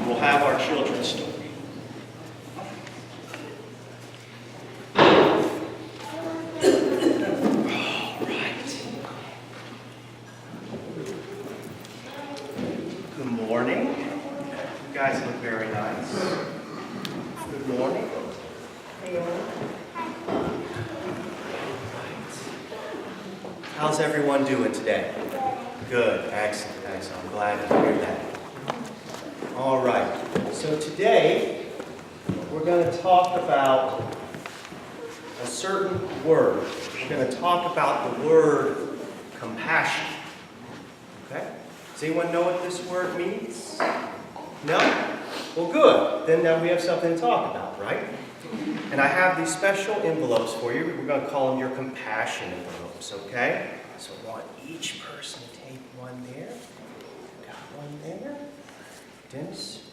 we'll have our children's story. All right. Good morning. You guys look very nice. Good morning. How's everyone doing today? Good, excellent. I'm glad to hear that. All right, so today we're going to talk about a certain word. We're going to talk about the word compassion. Okay? Does anyone know what this word means? No? Well, good. Then we have something to talk about, right? And I have these special envelopes for you. We're going to call them your compassion envelopes, okay? So I want each person to take one there. Got one there. Dennis,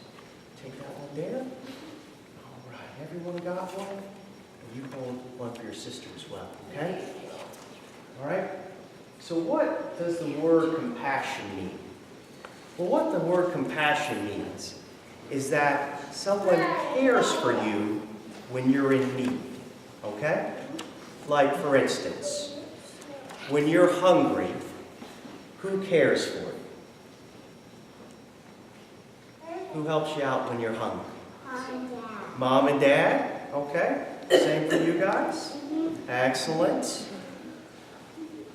take that one there. All right, everyone got one? And you hold one for your sister as well, okay? All right? So what does the word compassion mean? Well, what the word compassion means is that someone cares for you when you're in need, okay? Like, for instance, when you're hungry, who cares for you? Who helps you out when you're hungry? Mom and Dad? Okay. Same for you guys? Excellent.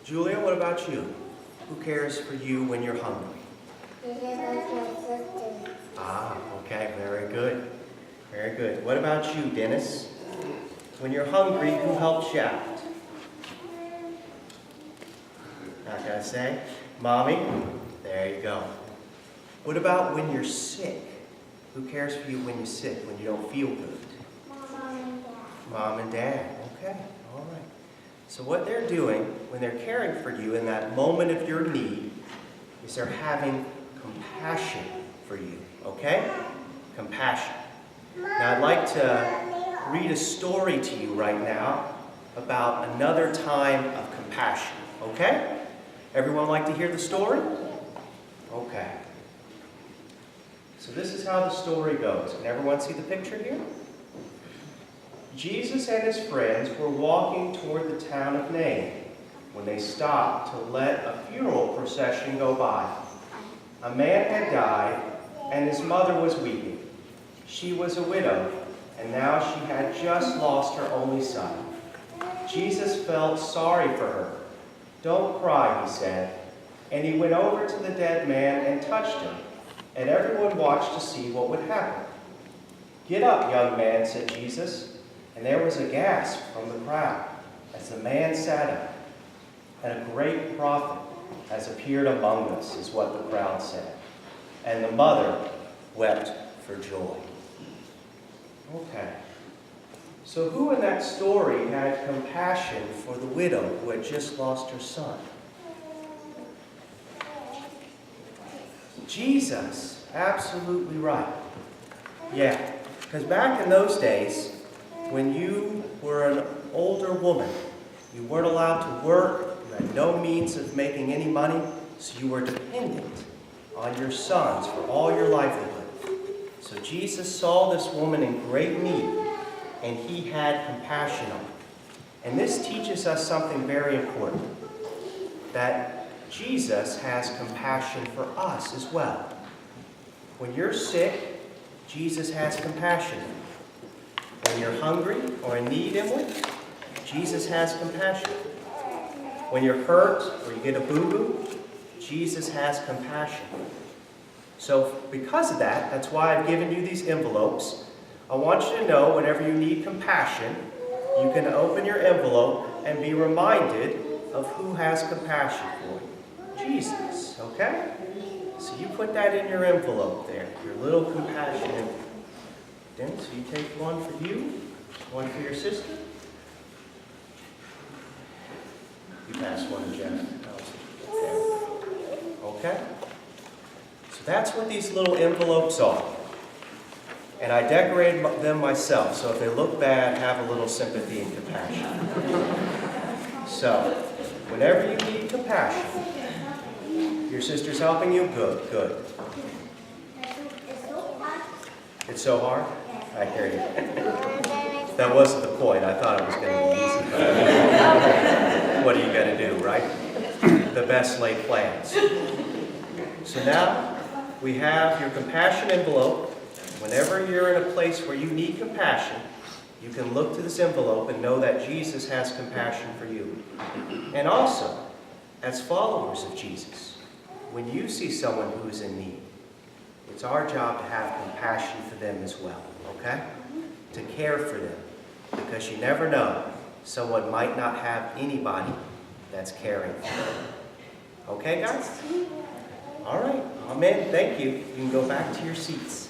Julia, what about you? Who cares for you when you're hungry? Ah, okay. Very good. Very good. What about you, Dennis? When you're hungry, who helps you out? Not gonna say? Mommy? There you go. What about when you're sick? Who cares for you when you're sick, when you don't feel good? Mom and Dad. Mom and Dad. Okay, all right. So what they're doing when they're caring for you in that moment of your need is they're having compassion for you, okay? Compassion. Now I'd like to read a story to you right now about another time of compassion, okay? Everyone like to hear the story? Okay. So this is how the story goes. Can everyone see the picture here? Jesus and his friends were walking toward the town of Nain when they stopped to let a funeral procession go by. A man had died, and his mother was weeping. She was a widow, and now she had just lost her only son. Jesus felt sorry for her. "Don't cry," he said. And he went over to the dead man and touched him. And everyone watched to see what would happen. "Get up, young man," said Jesus. And there was a gasp from the crowd as the man sat up. And a great prophet has appeared among us, is what the crowd said. And the mother wept for joy. Okay. So who in that story had compassion for the widow who had just lost her son? Jesus. Absolutely right. Yeah, because back in those days, when you were an older woman, you weren't allowed to work, you had no means of making any money, so you were dependent on your sons for all your livelihood. So Jesus saw this woman in great need, and he had compassion on her. And this teaches us something very important, that Jesus has compassion for us as well. When you're sick, Jesus has compassion. When you're hungry or in need, Emily, Jesus has compassion. When you're hurt or you get a boo-boo, Jesus has compassion. So because of that, that's why I've given you these envelopes. I want you to know whenever you need compassion, you can open your envelope and be reminded of who has compassion for you. Jesus, okay? So you put that in your envelope there, your little compassion envelope. Then, so you take one for you, one for your sister. You pass one to Jeff. Okay? So that's what these little envelopes are. And I decorated them myself, so if they look bad, have a little sympathy and compassion. So, whenever you need compassion, your sister's helping you? Good, good. It's so hard? I hear you. That wasn't the point. I thought it was going to be easy. What are you going to do, right? The best laid plans. So now we have your compassion envelope. Whenever you're in a place where you need compassion, you can look to this envelope and know that Jesus has compassion for you. And also, as followers of Jesus, when you see someone who is in need, it's our job to have compassion for them as well, okay? To care for them, because you never know, someone might not have anybody that's caring for them. Okay, guys? All right. Amen. Thank you. You can go back to your seats.